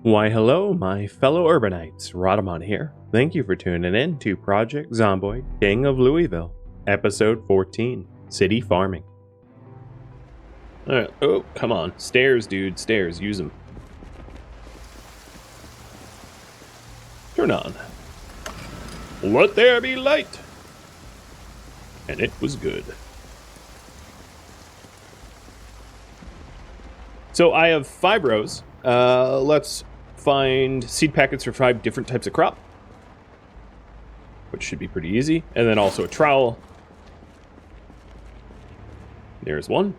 Why hello, my fellow urbanites, Rhadamant here. Thank you for tuning in to Project Zomboid, King of Louisville, Episode 14, City Farming. Alright, oh, come on. Stairs, dude, stairs, use them. Turn on. Let there be light! And it was good. So I have 5 rows. Let's find seed packets for 5 different types of crop, which should be pretty easy. And then also a trowel. There's one.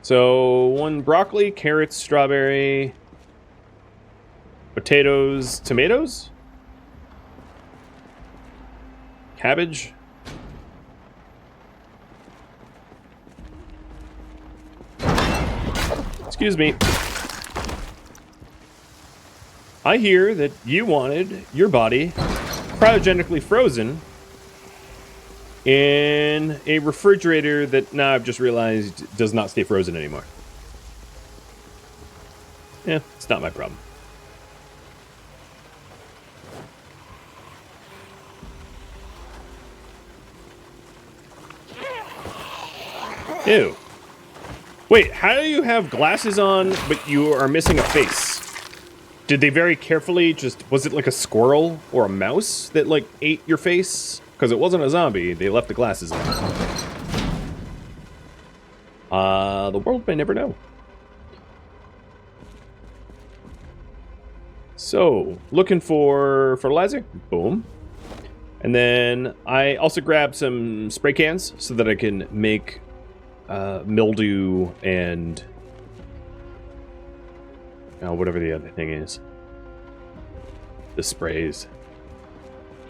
So 1 broccoli, carrots, strawberry, potatoes, tomatoes, cabbage, excuse me. I hear that you wanted your body cryogenically frozen in a refrigerator that now I've just realized does not stay frozen anymore. Yeah, it's not my problem. Ew. Wait, how do you have glasses on, but you are missing a face? Did they very carefully just... Was it like a squirrel or a mouse that, like, ate your face? Because it wasn't a zombie. They left the glasses on. The world may never know. So, looking for fertilizer. Boom. And then I also grabbed some spray cans so that I can make mildew and... whatever the other thing is. The sprays.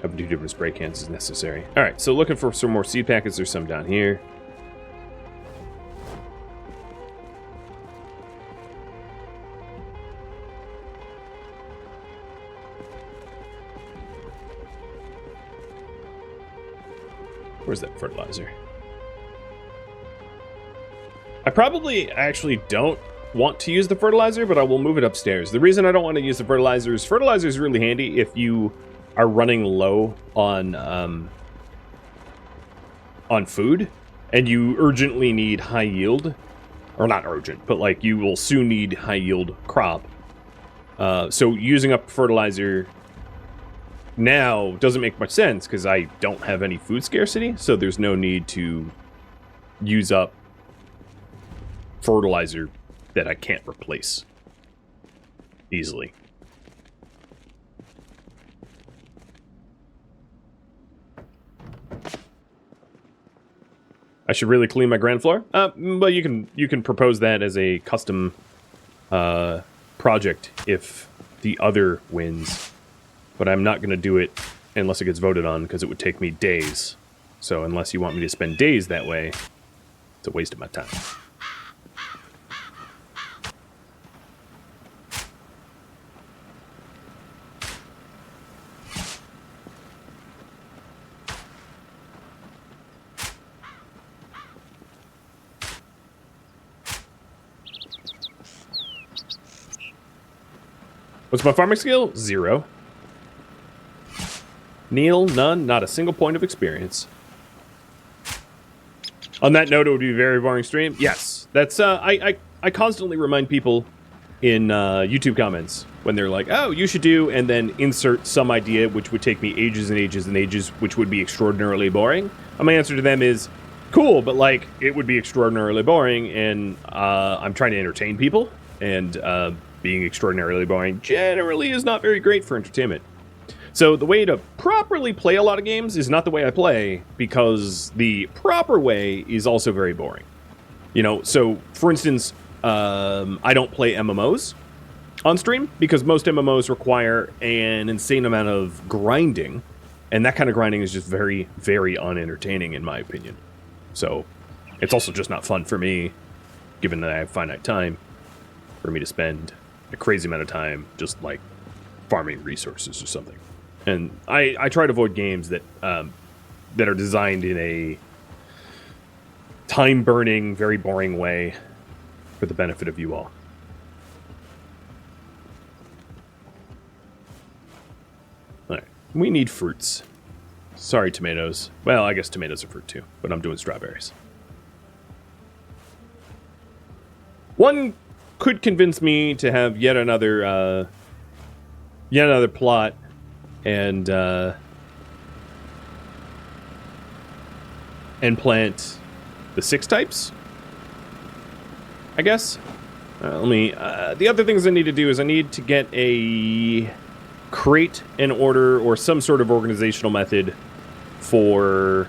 Having 2 different spray cans is necessary. Alright, so looking for some more seed packets. There's some down here. Where's that fertilizer? I probably actually don't want to use the fertilizer, but I will move it upstairs. The reason I don't want to use the fertilizer is really handy if you are running low on food and you urgently need high yield, or not urgent, but like you will soon need high yield crop. So using up fertilizer now doesn't make much sense because I don't have any food scarcity, so there's no need to use up fertilizer that I can't replace easily. I should really clean my ground floor. But you can propose that as a custom project if the other wins. But I'm not going to do it unless it gets voted on because it would take me days. So unless you want me to spend days that way, it's a waste of my time. What's my farming skill? 0. Neil, none, not a single point of experience. On that note, it would be a very boring stream. Yes, that's, I constantly remind people in YouTube comments when they're like, oh, you should do, and then insert some idea which would take me ages and ages and ages, which would be extraordinarily boring. And my answer to them is, cool, but like, it would be extraordinarily boring, and I'm trying to entertain people, and being extraordinarily boring generally is not very great for entertainment. So the way to properly play a lot of games is not the way I play, because the proper way is also very boring. You know, so for instance, I don't play MMOs on stream because most MMOs require an insane amount of grinding, and that kind of grinding is just very, very unentertaining in my opinion. So it's also just not fun for me, given that I have finite time, for me to spend a crazy amount of time just like farming resources or something. And I try to avoid games that that are designed in a time-burning, very boring way for the benefit of you all. We need fruits. Sorry, tomatoes. Well, I guess tomatoes are fruit too, but I'm doing strawberries. One could convince me to have yet another plot and plant the 6 types, I guess. The other things I need to do is I need to get a crate in order or some sort of organizational method for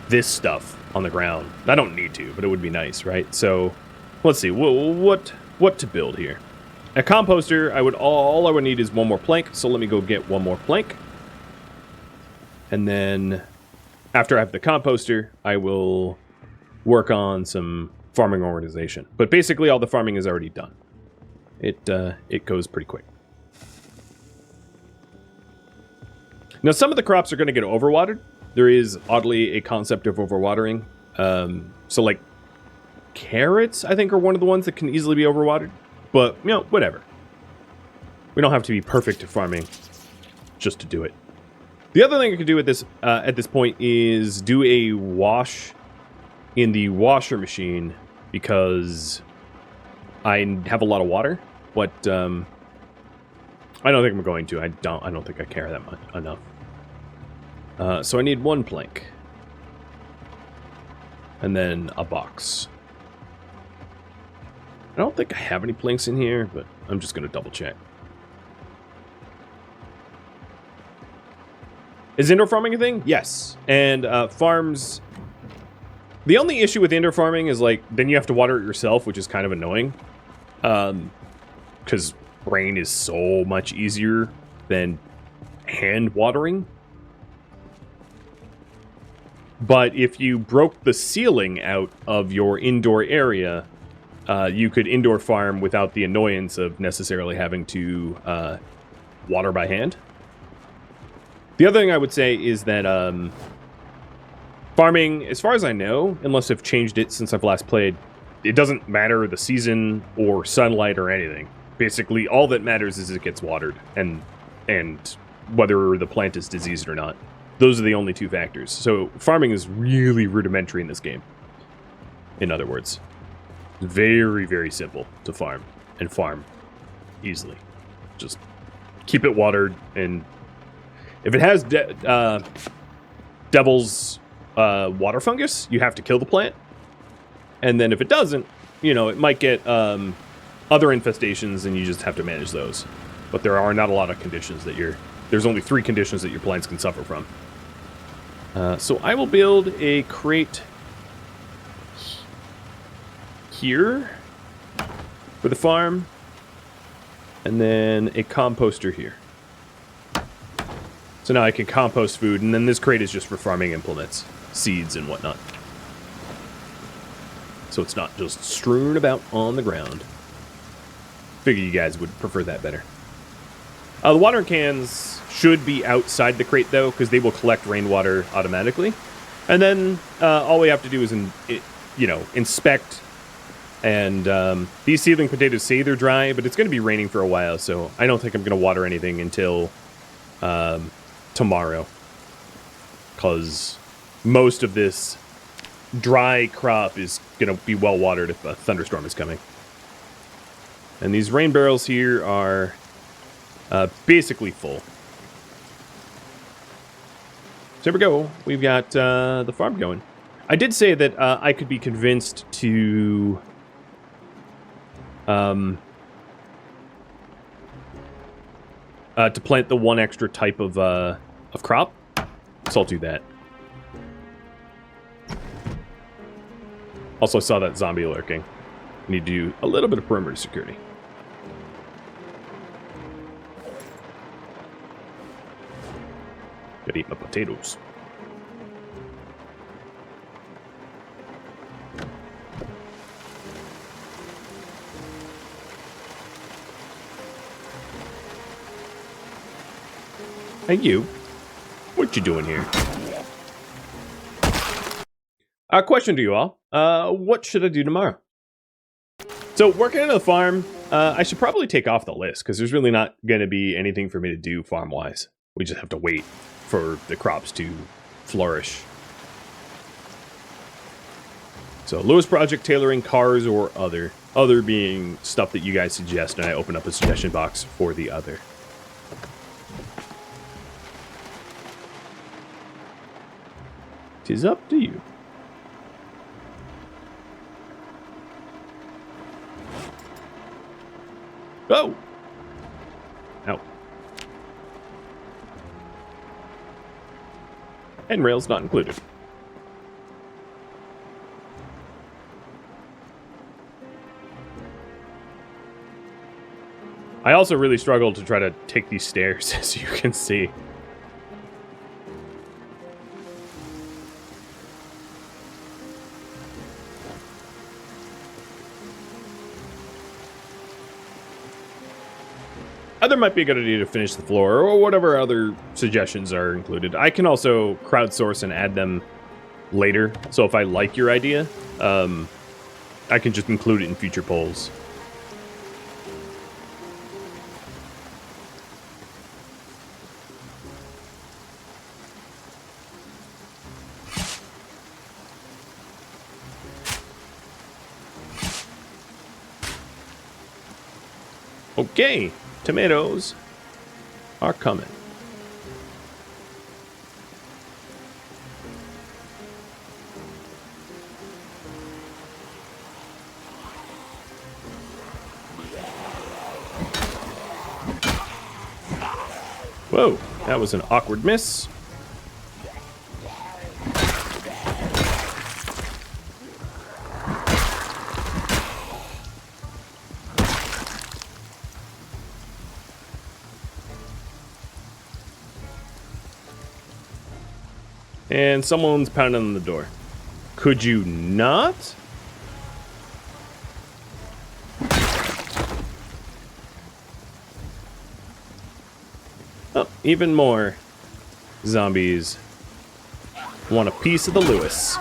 this stuff on the ground. I don't need to, but it would be nice, right? So let's see what to build here. A composter, all I would need is one more plank, so let me go get one more plank. And then after I have the composter, I will work on some farming organization. But basically all the farming is already done. It goes pretty quick. Now some of the crops are going to get overwatered. There is oddly a concept of overwatering. So like carrots, I think, are one of the ones that can easily be overwatered. But, you know, whatever. We don't have to be perfect at farming just to do it. The other thing I could do at this point is do a wash in the washer machine because I have a lot of water, but I don't think I'm going to. I don't think I care that much enough. So I need one plank. And then a box. I don't think I have any planks in here, but I'm just going to double check. Is indoor farming a thing? Yes. And farms... The only issue with indoor farming is, like, then you have to water it yourself, which is kind of annoying. Because rain is so much easier than hand watering. But if you broke the ceiling out of your indoor area, you could indoor farm without the annoyance of necessarily having to water by hand. The other thing I would say is that farming, as far as I know, unless I've changed it since I've last played, it doesn't matter the season or sunlight or anything. Basically, all that matters is it gets watered and whether the plant is diseased or not. Those are the only 2 factors. So farming is really rudimentary in this game. In other words, very, very simple to farm and farm easily. Just keep it watered, and if it has devil's water fungus, you have to kill the plant. And then if it doesn't, you know, it might get other infestations, and you just have to manage those. But there are not a lot of conditions that there's only 3 conditions that your plants can suffer from. So I will build a crate here for the farm, and then a composter here. So now I can compost food, and then this crate is just for farming implements, seeds and whatnot. So it's not just strewn about on the ground. Figure you guys would prefer that better. The watering cans should be outside the crate, though, because they will collect rainwater automatically. And then all we have to do is, inspect. And these seedling potatoes say they're dry, but it's going to be raining for a while, so I don't think I'm going to water anything until tomorrow. Because most of this dry crop is going to be well watered if a thunderstorm is coming. And these rain barrels here are basically full. So here we go. We've got the farm going. I did say that I could be convinced to plant the one extra type of crop. So I'll do that. Also, I saw that zombie lurking. I need to do a little bit of perimeter security. Gotta eat my potatoes. Hey, you. What you doing here? Question to you all. What should I do tomorrow? So, working on the farm, I should probably take off the list, because there's really not going to be anything for me to do farm-wise. We just have to wait for the crops to flourish. So, Lewis Project, tailoring, cars, or other. Other being stuff that you guys suggest, and I open up a suggestion box for the other. Tis up to you. Oh! Ow. And rails not included. I also really struggle to try to take these stairs, as you can see. There might be a good idea to finish the floor, or whatever other suggestions are included. I can also crowdsource and add them later, so if I like your idea, I can just include it in future polls. Okay, tomatoes are coming. Whoa, that was an awkward miss. And someone's pounding on the door. Could you not? Oh, even more zombies want a piece of the Lewis.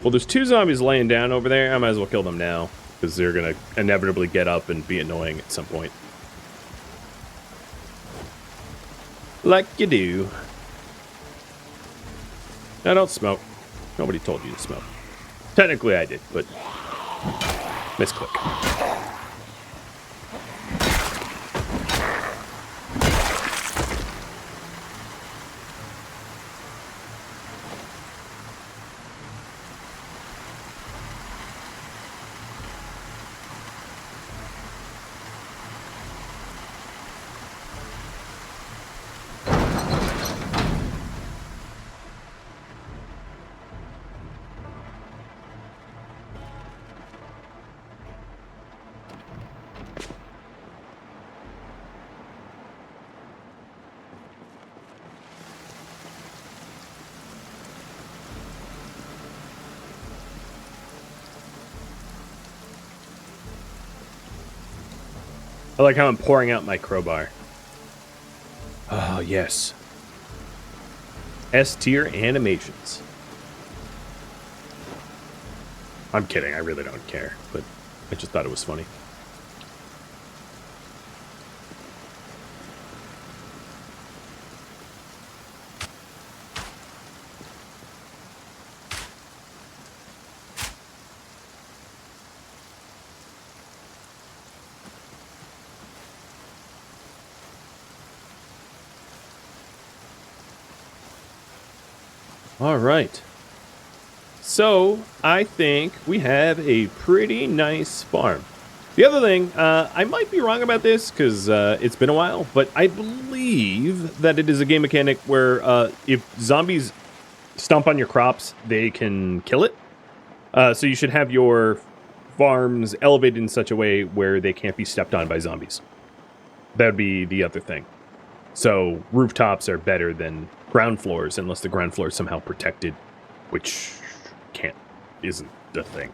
Well, there's two zombies laying down over there. I might as well kill them now, because they're going to inevitably get up and be annoying at some point. Like you do. Now, don't smoke. Nobody told you to smoke. Technically, I did, but misclick. I like how I'm pouring out my crowbar. Oh, yes. S-tier animations. I'm kidding, I really don't care, but I just thought it was funny. All right. So, I think we have a pretty nice farm. The other thing, I might be wrong about this because it's been a while, but I believe that it is a game mechanic where if zombies stomp on your crops, they can kill it. So you should have your farms elevated in such a way where they can't be stepped on by zombies. That would be the other thing. So rooftops are better than ground floors unless the ground floor is somehow protected, which isn't the thing.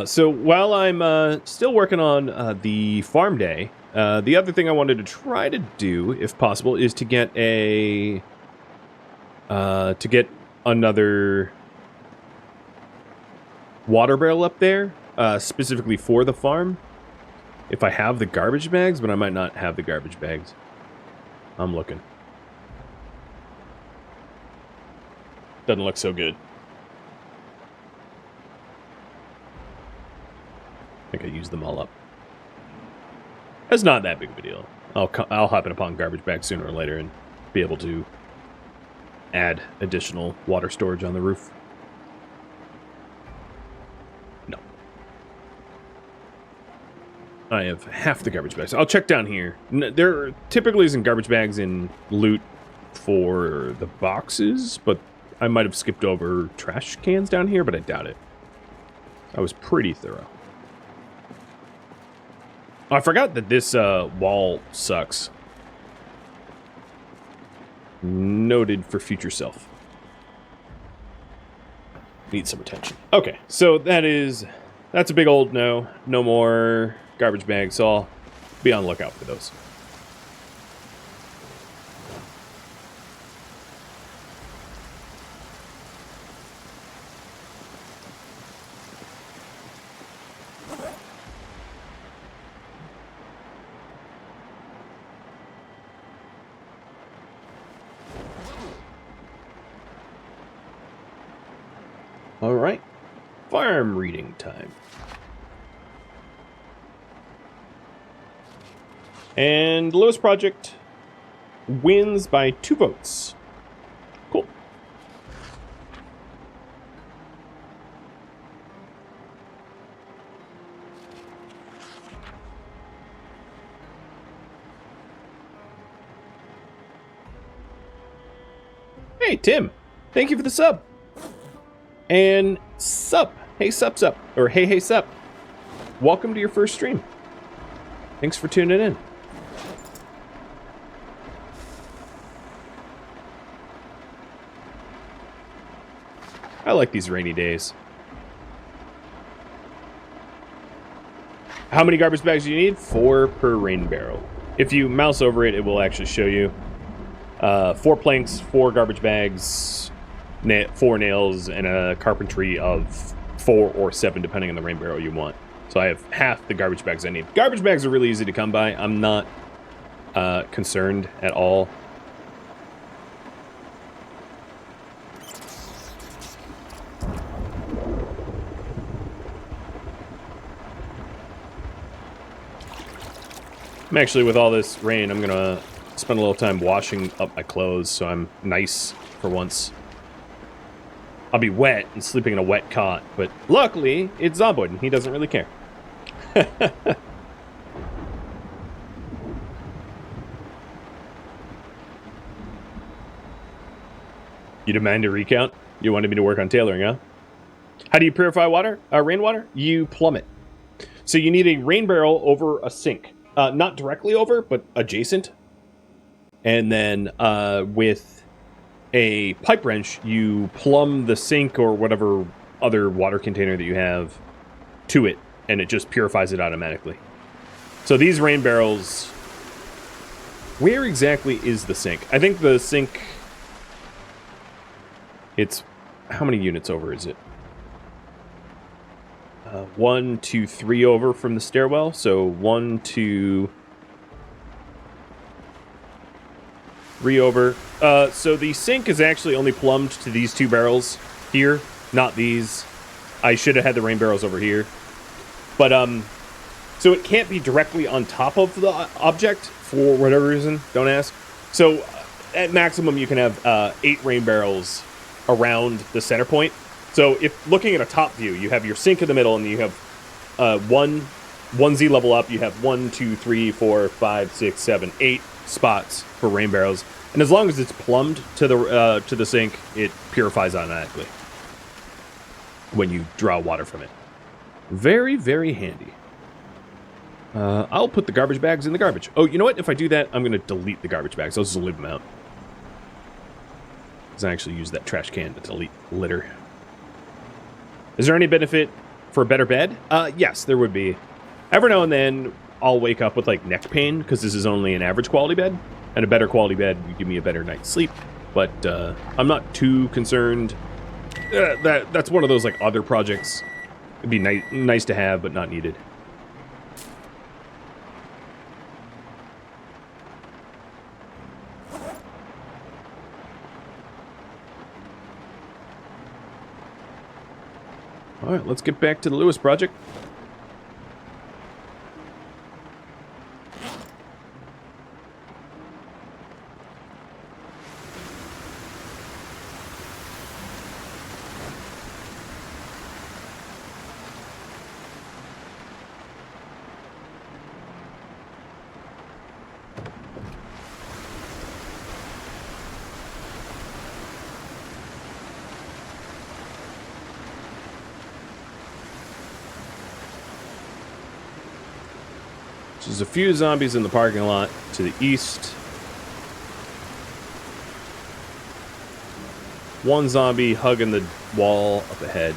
So while I'm still working on the farm day, the other thing I wanted to try to do, if possible, is to get a to get another water barrel up there, specifically for the farm. If I have the garbage bags, but I might not have the garbage bags. I'm looking. Doesn't look so good. I think I used them all up. That's not that big of a deal. I'll happen upon garbage bags sooner or later and be able to add additional water storage on the roof. No. I have half the garbage bags. I'll check down here. There typically isn't garbage bags in loot for the boxes, but I might have skipped over trash cans down here, but I doubt it. I was pretty thorough. Oh, I forgot that this wall sucks. Noted for future self. Need some attention. Okay, so that's a big old no. No more garbage bags, so I'll be on the lookout for those. All right, farm reading time. And the Lewis Project wins by 2 votes. Cool. Hey, Tim. Thank you for the sub. And sup. Hey, sup. Or hey, sup. Welcome to your first stream. Thanks for tuning in. I like these rainy days. How many garbage bags do you need? 4 per rain barrel. If you mouse over it, it will actually show you. 4 planks, 4 garbage bags, 4 nails, and a carpentry of 4 or 7, depending on the rain barrel you want. So I have half the garbage bags I need. Garbage bags are really easy to come by. I'm not concerned at all. I'm actually, with all this rain, I'm gonna spend a little time washing up my clothes so I'm nice for once. I'll be wet and sleeping in a wet cot, but luckily it's Zomboid and he doesn't really care. You demand a recount? You wanted me to work on tailoring, huh? How do you purify water? Rainwater? You plumb it. So you need a rain barrel over a sink. Not directly over, but adjacent. And then with a pipe wrench, you plumb the sink or whatever other water container that you have to it, and it just purifies it automatically. So these rain barrels... Where exactly is the sink? I think the sink... It's... How many units over is it? 1, 2, 3 over from the stairwell. So 1, 2, 3 over. So the sink is actually only plumbed to these 2 barrels here, not these. I should have had the rain barrels over here. But, so it can't be directly on top of the object for whatever reason. Don't ask. So at maximum, you can have 8 rain barrels around the center point. So if looking at a top view, you have your sink in the middle, and you have one Z level up. You have 1, 2, 3, 4, 5, 6, 7, 8 spots for rain barrels, and as long as it's plumbed to the sink, it purifies automatically when you draw water from it. Very, very handy. I'll put the garbage bags in the garbage. Oh, you know what? If I do that, I'm going to delete the garbage bags. I'll just leave them out. Because I actually use that trash can to delete litter. Is there any benefit for a better bed? Yes, there would be. Every now and then, I'll wake up with, like, neck pain, because this is only an average quality bed, and a better quality bed would give me a better night's sleep. but I'm not too concerned. That's one of those like other projects. It'd be nice to have, but not needed. All right, let's get back to the Lewis project. There's a few zombies in the parking lot to the east. One zombie hugging the wall up ahead.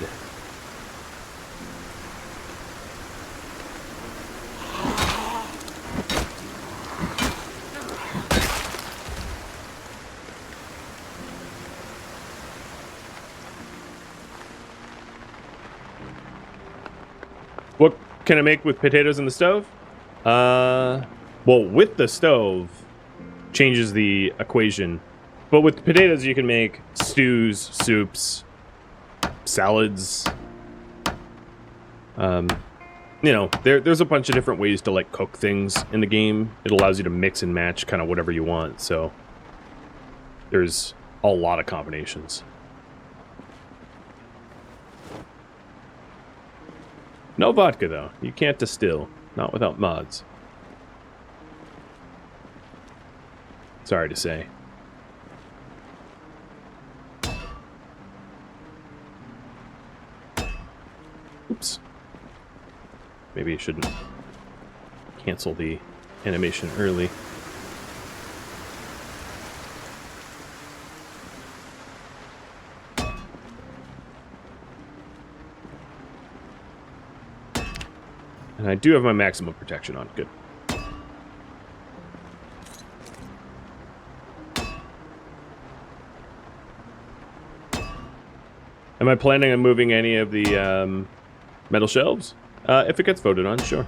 What can I make with potatoes in the stove? Well, with the stove, changes the equation. But with potatoes, you can make stews, soups, salads. You know, there's a bunch of different ways to, like, cook things in the game. It allows you to mix and match kind of whatever you want, so there's a lot of combinations. No vodka, though. You can't distill. Not without mods. Sorry to say. Oops. Maybe I shouldn't cancel the animation early. And I do have my maximum protection on. Good. Am I planning on moving any of the metal shelves? If it gets voted on, sure.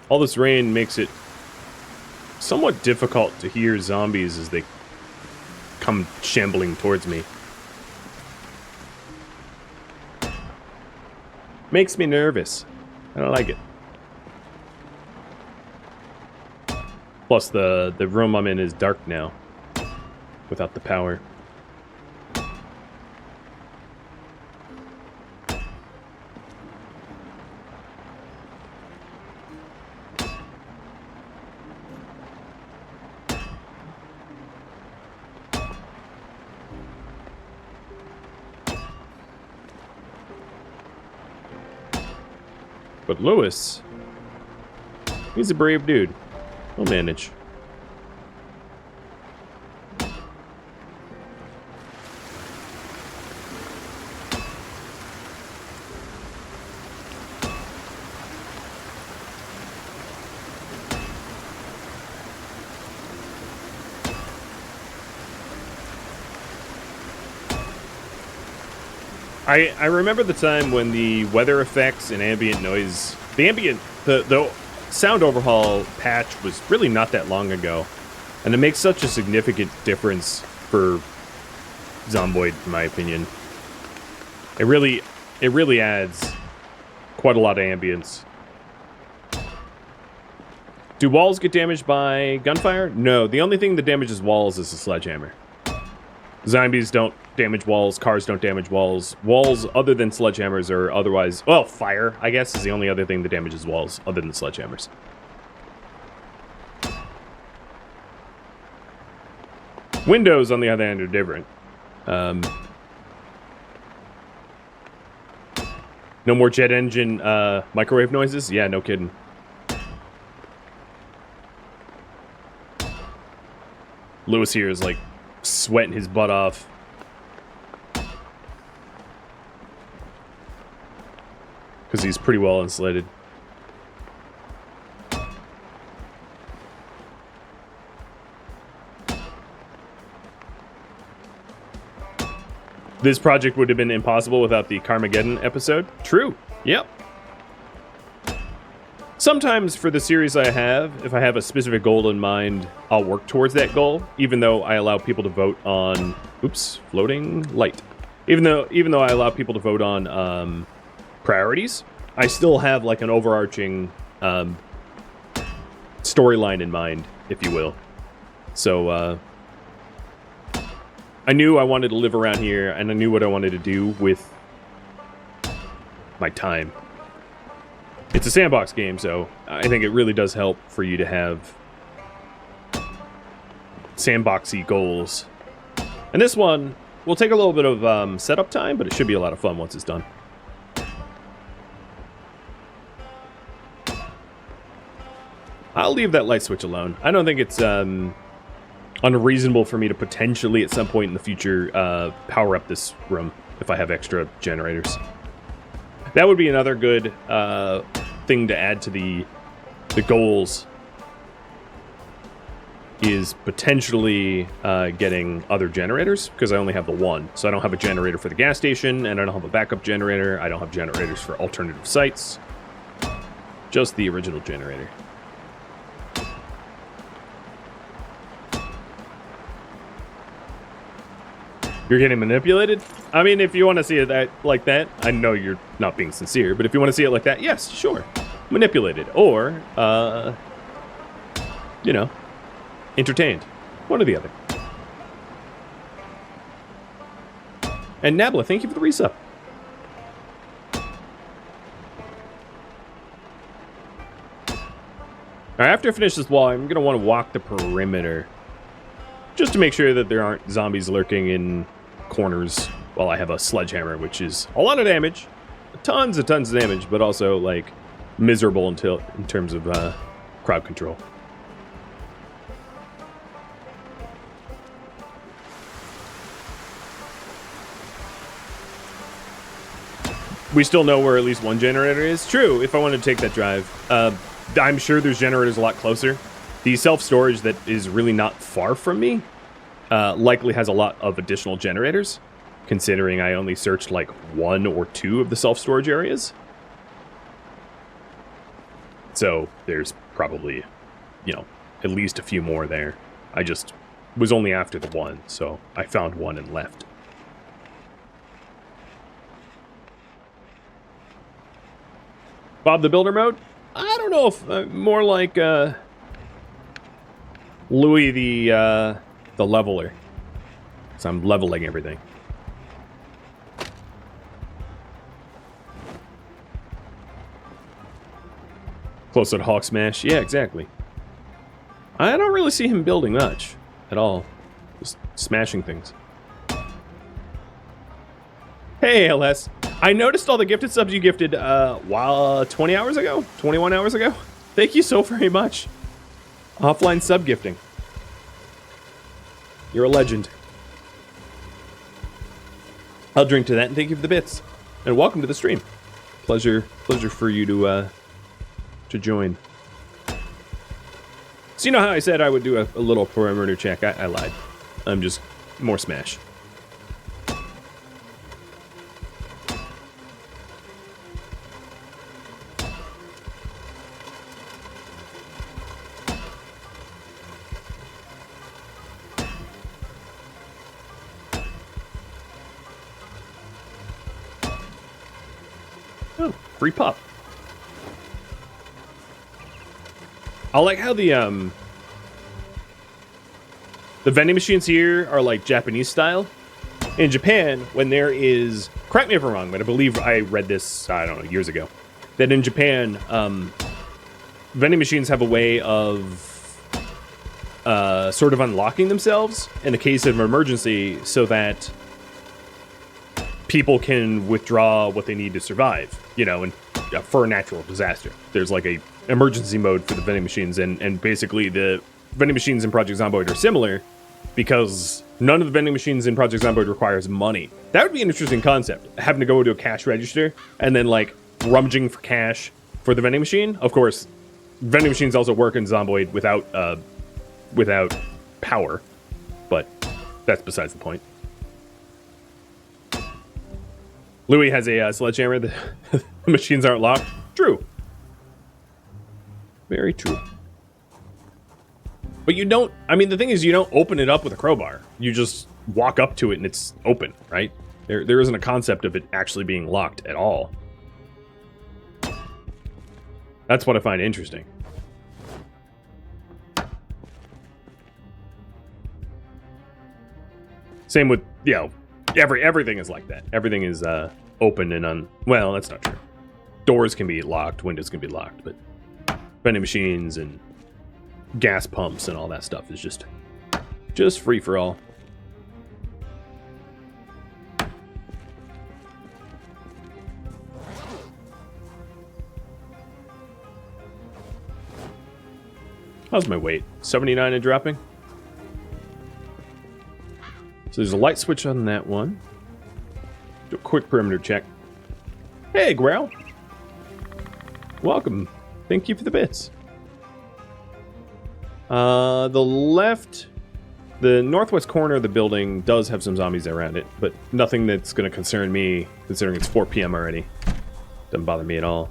All this rain makes it somewhat difficult to hear zombies as they come shambling towards me. Makes me nervous. I don't like it. Plus, the room I'm in is dark now, without the power. But Lewis, he's a brave dude. He'll manage. I remember the time when the weather effects and ambient noise, the sound overhaul patch was really not that long ago, and it makes such a significant difference for Zomboid, in my opinion. It really adds quite a lot of ambience. Do walls get damaged by gunfire? No, the only thing that damages walls is the sledgehammer. Zombies don't damage walls, cars don't damage walls. Walls other than sledgehammers are otherwise... Well, fire, I guess, is the only other thing that damages walls other than sledgehammers. Windows, on the other hand, are different. No more jet engine microwave noises? Yeah, no kidding. Lewis here is like sweating his butt off. Because he's pretty well insulated. This project would have been impossible without the Carmageddon episode. True. Yep. Sometimes for the series I have, if I have a specific goal in mind, I'll work towards that goal, even though I allow people to vote on... Oops, floating light. Even though I allow people to vote on priorities, I still have like an overarching storyline in mind, if you will. So, I knew I wanted to live around here, and I knew what I wanted to do with my time. It's a sandbox game, so I think it really does help for you to have sandboxy goals. And this one will take a little bit of setup time, but it should be a lot of fun once it's done. I'll leave that light switch alone. I don't think it's unreasonable for me to potentially at some point in the future power up this room if I have extra generators. That would be another good thing to add to the goals, is potentially getting other generators, because I only have the one. So I don't have a generator for the gas station, and I don't have a backup generator. I don't have generators for alternative sites. Just the original generator. You're getting manipulated? I mean, if you want to see it like that, I know you're not being sincere, but if you want to see it like that, yes, sure. Manipulated. Or, you know, entertained. One or the other. And Nabla, thank you for the resub. Alright, after I finish this wall, I'm going to want to walk the perimeter. Just to make sure that there aren't zombies lurking in corners while I have a sledgehammer, which is a lot of damage. Tons of damage, but also, like, miserable in terms of crowd control. We still know where at least one generator is. True, if I wanted to take that drive. I'm sure there's generators a lot closer. The self-storage that is really not far from me likely has a lot of additional generators, considering I only searched like 1 or 2 of the self-storage areas. So there's probably, you know, at least a few more there. I just was only after the one, so I found one and left. Bob the Builder mode? I don't know if more like Louis the leveler. So I'm leveling everything. Close at Hawk Smash. Yeah, exactly. I don't really see him building much at all. Just smashing things. Hey, LS. I noticed all the gifted subs you gifted 20 hours ago? 21 hours ago? Thank you so very much. Offline sub gifting. You're a legend. I'll drink to that and thank you for the bits. And welcome to the stream. Pleasure for you to join. So you know how I said I would do a little perimeter check? I lied. I'm just more Smash. Oh, free pup. I like how the vending machines here are like Japanese style. In Japan, when there is, correct me if I'm wrong, but I believe I read this, I don't know, years ago, that in Japan, vending machines have a way of sort of unlocking themselves in the case of an emergency so that people can withdraw what they need to survive, you know, and for a natural disaster. There's like a emergency mode for the vending machines, and basically the vending machines in Project Zomboid are similar because none of the vending machines in Project Zomboid requires money. That would be an interesting concept, having to go to a cash register and then like rummaging for cash for the vending machine. Of course, vending machines also work in Zomboid without power, but that's besides the point. Louis has a sledgehammer. The machines aren't locked. True. Very true. But you don't... I mean, the thing is, you don't open it up with a crowbar. You just walk up to it and it's open, right? There isn't a concept of it actually being locked at all. That's what I find interesting. Same with, you know, everything is like that. Everything is open and well, that's not true. Doors can be locked, windows can be locked, but vending machines and gas pumps and all that stuff is just free for all. How's my weight? 79 and dropping? So there's a light switch on that one. Do a quick perimeter check. Hey, Growl. Welcome. Thank you for the bits. The northwest corner of the building does have some zombies around it, but nothing that's going to concern me, considering it's 4 p.m. already. Doesn't bother me at all.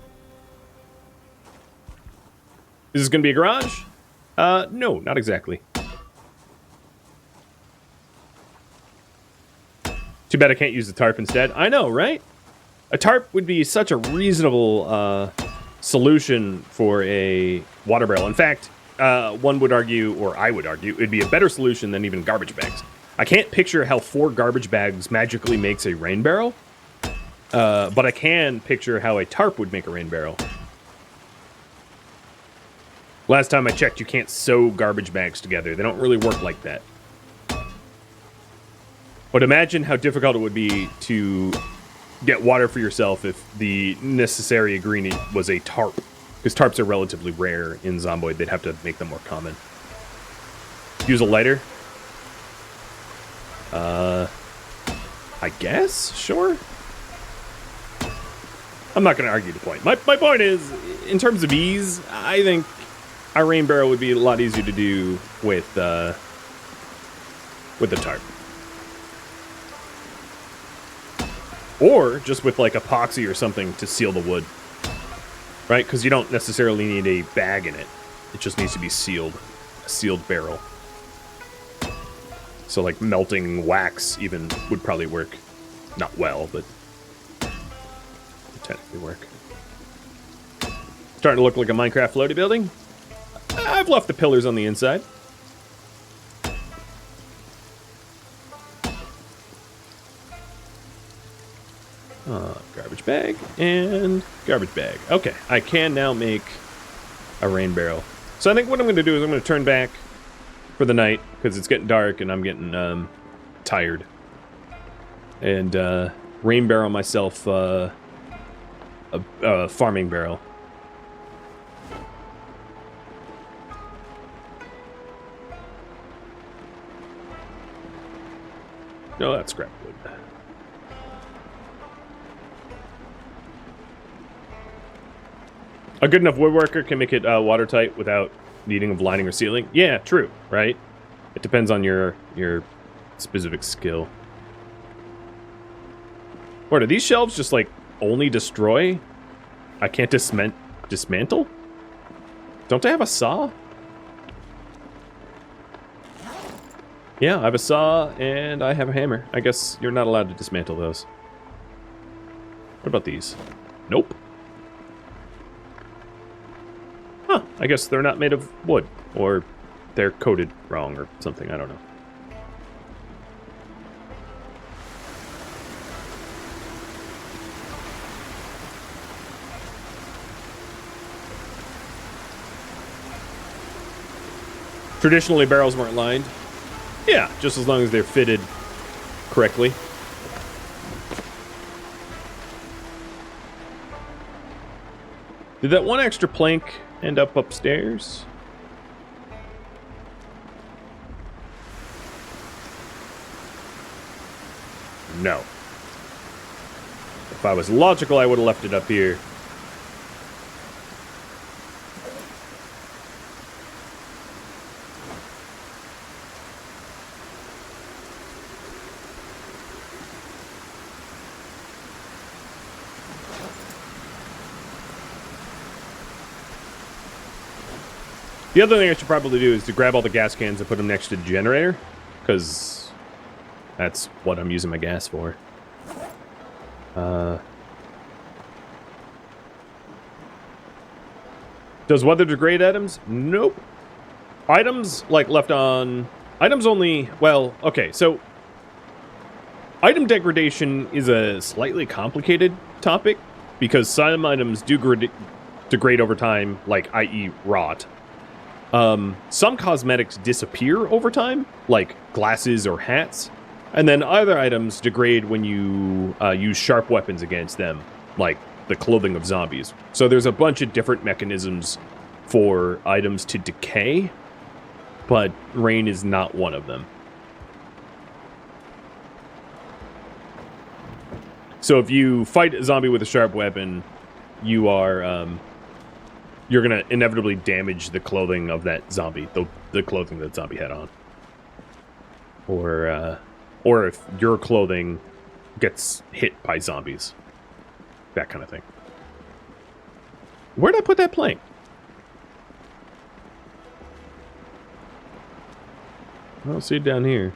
Is this going to be a garage? No, not exactly. Too bad I can't use the tarp instead. I know, right? A tarp would be such a reasonable solution for a water barrel. In fact, one would argue, or I would argue, it'd be a better solution than even garbage bags. I can't picture how 4 garbage bags magically makes a rain barrel, but I can picture how a tarp would make a rain barrel. Last time I checked, you can't sew garbage bags together. They don't really work like that. But imagine how difficult it would be to get water for yourself if the necessary ingredient was a tarp. Because tarps are relatively rare in Zomboid. They'd have to make them more common. Use a lighter? I guess? Sure? I'm not going to argue the point. My point is, in terms of ease, I think our rain barrel would be a lot easier to do with the tarp. Or just with like epoxy or something to seal the wood. Right? Because you don't necessarily need a bag in it. It just needs to be sealed. A sealed barrel. So like melting wax even would probably work. Not well, but would technically work. Starting to look like a Minecraft floaty building. I've left the pillars on the inside. Garbage bag and garbage bag. Okay, I can now make a rain barrel. So I think what I'm going to do is I'm going to turn back for the night because it's getting dark and I'm getting tired. And rain barrel myself a farming barrel. No, that's scrap wood. A good enough woodworker can make it watertight without needing of lining or sealing. Yeah, true, right? It depends on your specific skill. What, are these shelves just like only destroy? I can't dismantle? Don't I have a saw? Yeah, I have a saw and I have a hammer. I guess you're not allowed to dismantle those. What about these? Nope. Huh, I guess they're not made of wood. Or they're coated wrong or something, I don't know. Traditionally, barrels weren't lined. Yeah, just as long as they're fitted correctly. Did that one extra plank end up upstairs? No. If I was logical, I would have left it up here. The other thing I should probably do is to grab all the gas cans and put them next to the generator, because that's what I'm using my gas for. Does weather degrade items? Nope. Items, like, left on... Items only... Well, okay, so... Item degradation is a slightly complicated topic, because some items do degrade over time, like, i.e. rot. Some cosmetics disappear over time, like glasses or hats, and then other items degrade when you use sharp weapons against them, like the clothing of zombies. So there's a bunch of different mechanisms for items to decay, but rain is not one of them. So if you fight a zombie with a sharp weapon, you are... you're going to inevitably damage the clothing of that zombie, the clothing that zombie had on. Or if your clothing gets hit by zombies. That kind of thing. Where'd I put that plank? I don't see it down here.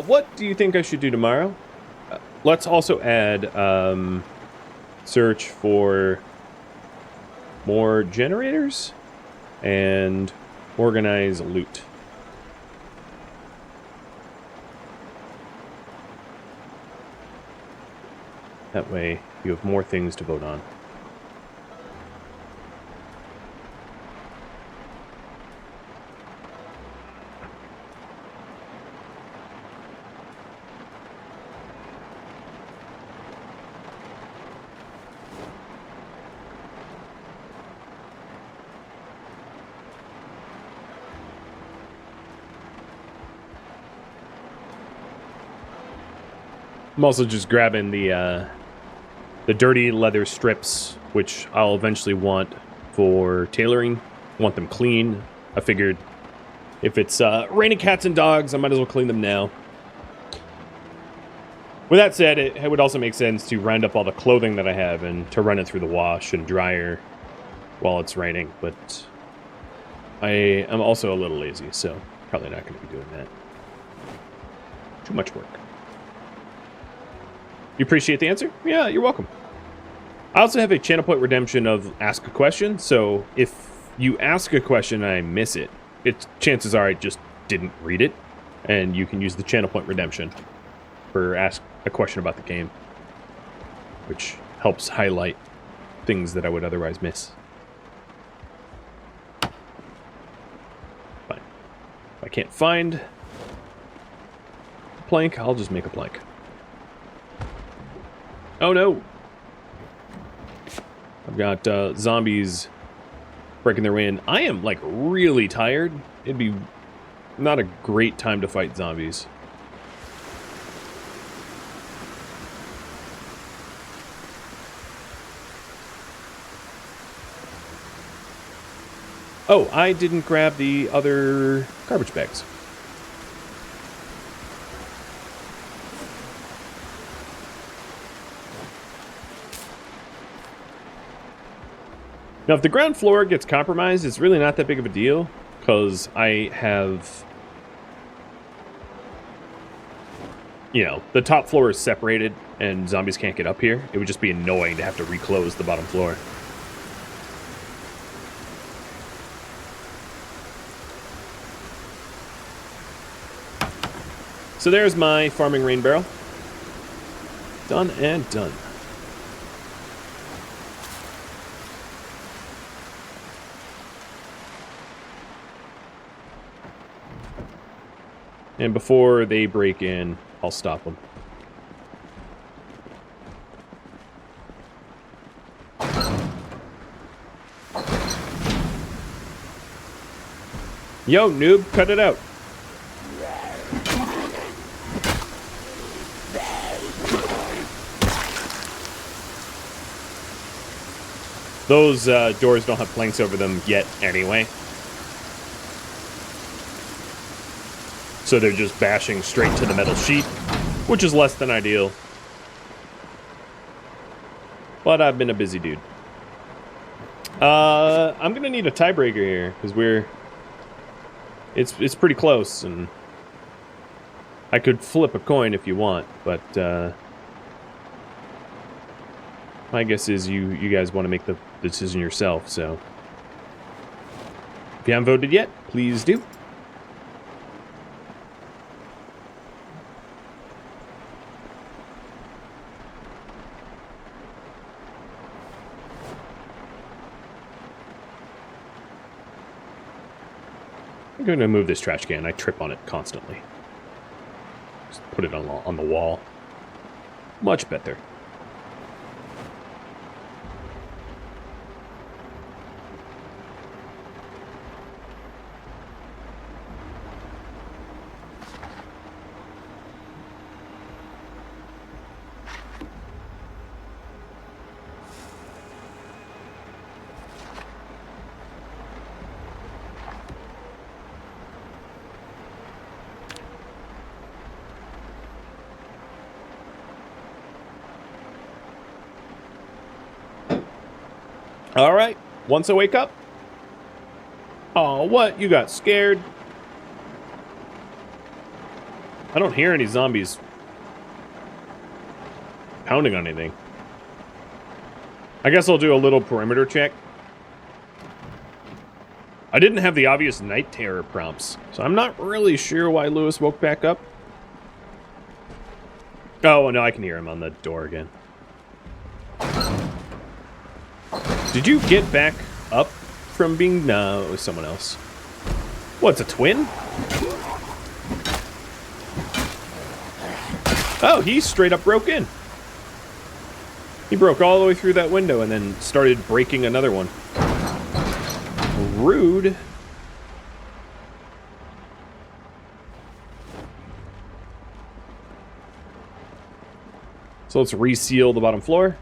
What do you think I should do tomorrow? Let's also add search for more generators and organize loot. That way you have more things to vote on. I'm also just grabbing the dirty leather strips, which I'll eventually want for tailoring. Want them clean. I figured if it's raining cats and dogs, I might as well clean them now. With that said, it would also make sense to round up all the clothing that I have and to run it through the wash and dryer while it's raining, but I am also a little lazy, so probably not going to be doing that. Too much work. You appreciate the answer? Yeah, you're welcome. I also have a channel point redemption of ask a question, so if you ask a question and I miss it, chances are I just didn't read it, and you can use the channel point redemption for ask a question about the game, which helps highlight things that I would otherwise miss. Fine. If I can't find a plank, I'll just make a plank. Oh no! I've got zombies breaking their way in. I am, like, really tired. It'd be not a great time to fight zombies. Oh, I didn't grab the other garbage bags. Now, if the ground floor gets compromised, it's really not that big of a deal, because I have, you know, the top floor is separated, and zombies can't get up here. It would just be annoying to have to reclose the bottom floor. So there's my farming rain barrel. Done and done. And before they break in, I'll stop them. Yo, noob, cut it out. Those doors don't have planks over them yet anyway. So they're just bashing straight to the metal sheet, which is less than ideal. But I've been a busy dude. I'm gonna need a tiebreaker here, because it's pretty close, and I could flip a coin if you want, but my guess is you guys want to make the decision yourself, so if you haven't voted yet, please do. I'm going to move this trash can. I trip on it constantly. Just put it on the wall. Much better. All right, once I wake up. Oh, what? You got scared? I don't hear any zombies pounding on anything. I guess I'll do a little perimeter check. I didn't have the obvious night terror prompts, so I'm not really sure why Lewis woke back up. Oh, no, I can hear him on the door again. Did you get back up from being... No, it was someone else. What's a twin? Oh, he straight up broke in. He broke all the way through that window and then started breaking another one. Rude. So let's reseal the bottom floor.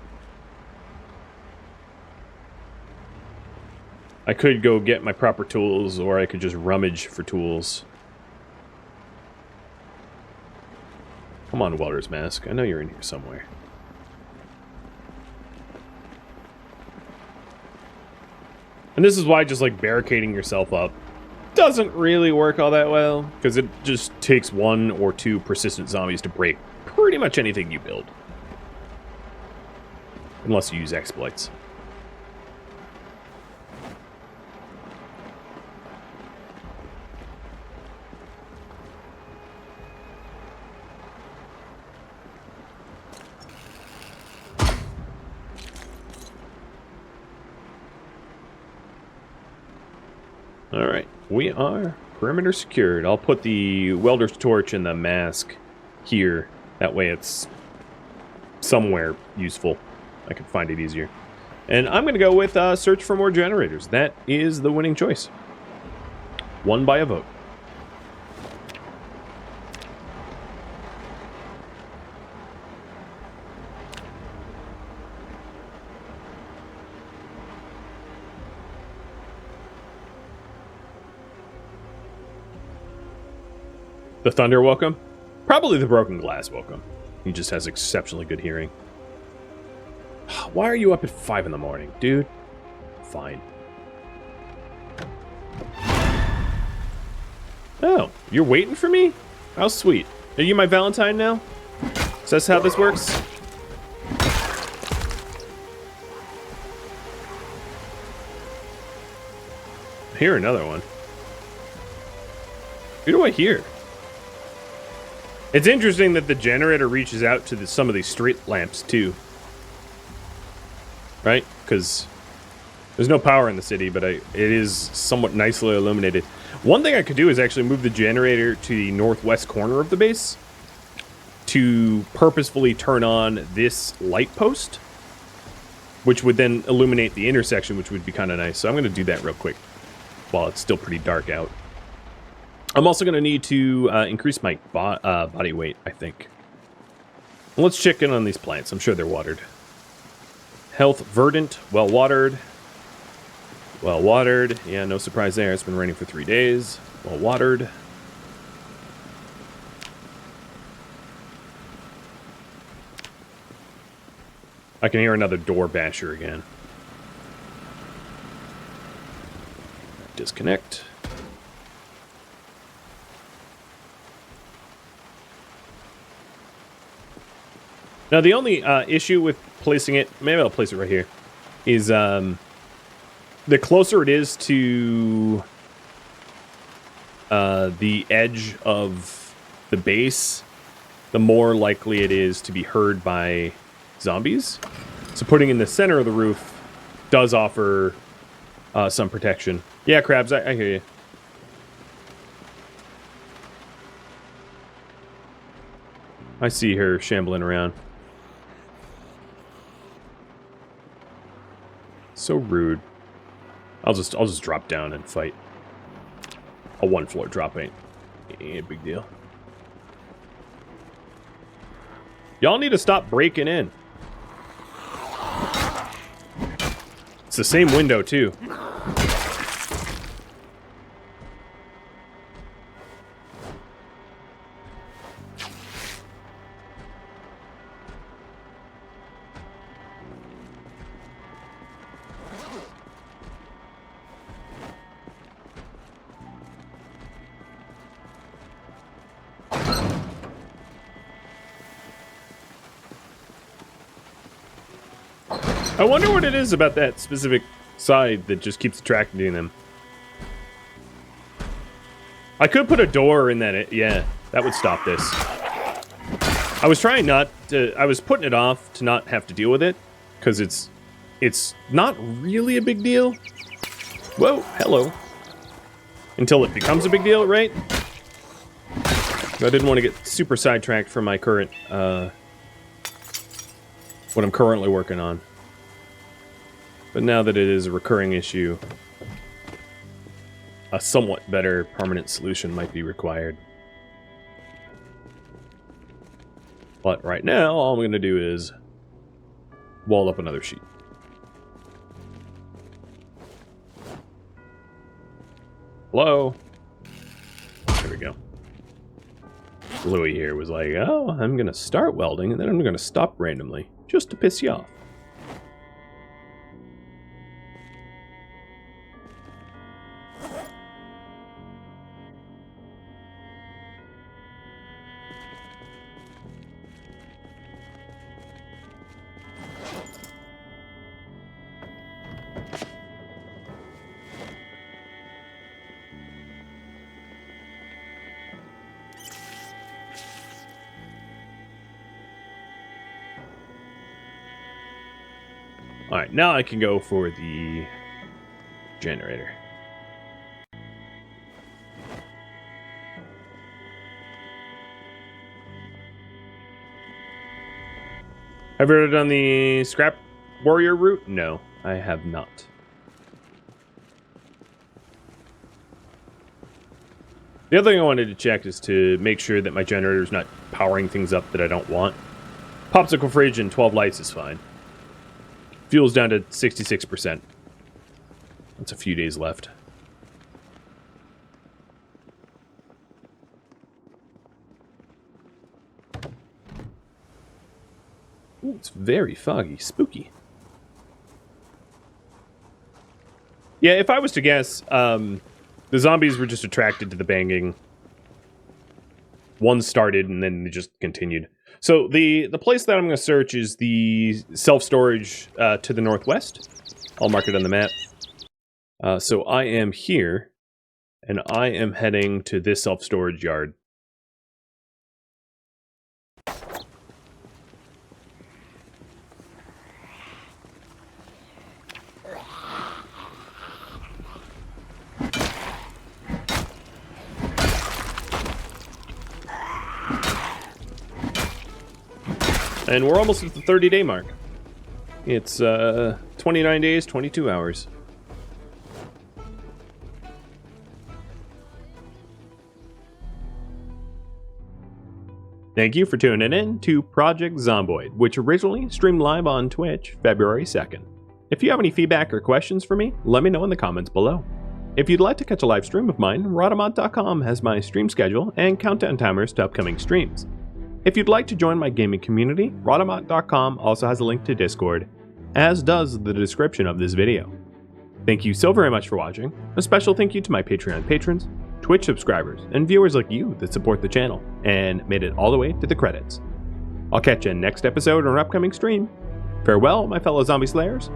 I could go get my proper tools, or I could just rummage for tools. Come on, welder's mask. I know you're in here somewhere. And this is why just like barricading yourself up doesn't really work all that well, because it just takes 1 or 2 persistent zombies to break pretty much anything you build. Unless you use exploits. Alright, we are perimeter secured. I'll put the welder's torch and the mask here. That way it's somewhere useful. I can find it easier. And I'm going to go with search for more generators. That is the winning choice. Won by a vote. The thunder woke him? Probably the broken glass woke him. He just has exceptionally good hearing. Why are you up at 5 in the morning, dude? Fine. Oh, you're waiting for me? How sweet. Are you my Valentine now? Is that how this works? I hear another one. Who do I hear? It's interesting that the generator reaches out to some of these street lamps, too. Right? Because There's no power in the city, but it is somewhat nicely illuminated. One thing I could do is actually move the generator to the northwest corner of the base to purposefully turn on this light post, which would then illuminate the intersection, which would be kind of nice. So I'm going to do that real quick while it's still pretty dark out. I'm also going to need to increase my body weight, I think. Well, let's check in on these plants. I'm sure they're watered. Health, verdant, well watered. Well watered. Yeah, no surprise there. It's been raining for 3 days. Well watered. I can hear another door basher again. Disconnect. Now, the only issue with placing it, maybe I'll place it right here, is the closer it is to the edge of the base, the more likely it is to be heard by zombies. So putting in the center of the roof does offer some protection. Yeah, Krabs, I hear you. I see her shambling around. So rude. I'll just drop down and fight. A 1-floor drop ain't a big deal. Y'all need to stop breaking in. It's the same window too. I wonder what it is about that specific side that just keeps attracting them. I could put a door in that, yeah, that would stop this. I was trying not to, I was putting it off to not have to deal with it, because it's not really a big deal. Whoa, hello. Until it becomes a big deal, right? I didn't want to get super sidetracked from my current, what I'm currently working on. But now that it is a recurring issue, a somewhat better permanent solution might be required. But right now, all I'm going to do is wall up another sheet. Hello? There we go. Louis here was like, oh, I'm going to start welding, and then I'm going to stop randomly, just to piss you off. Alright, now I can go for the generator. Have you ever done the scrap warrior route? No, I have not. The other thing I wanted to check is to make sure that my generator is not powering things up that I don't want. Popsicle fridge and 12 lights is fine. Fuel's down to 66%. That's a few days left. Ooh, it's very foggy. Spooky. Yeah, if I was to guess, the zombies were just attracted to the banging. One started and then they just continued. So the place that I'm going to search is the self-storage to the northwest. I'll mark it on the map. So I am here, and I am heading to this self-storage yard. And we're almost at the 30-day mark. It's 29 days, 22 hours. Thank you for tuning in to Project Zomboid, which originally streamed live on Twitch February 2nd. If you have any feedback or questions for me, let me know in the comments below. If you'd like to catch a live stream of mine, Rhadamant.com has my stream schedule and countdown timers to upcoming streams. If you'd like to join my gaming community, Rhadamant.com also has a link to Discord, as does the description of this video. Thank you so very much for watching. A special thank you to my Patreon patrons, Twitch subscribers, and viewers like you that support the channel and made it all the way to the credits. I'll catch you in next episode or an upcoming stream. Farewell, my fellow zombie slayers,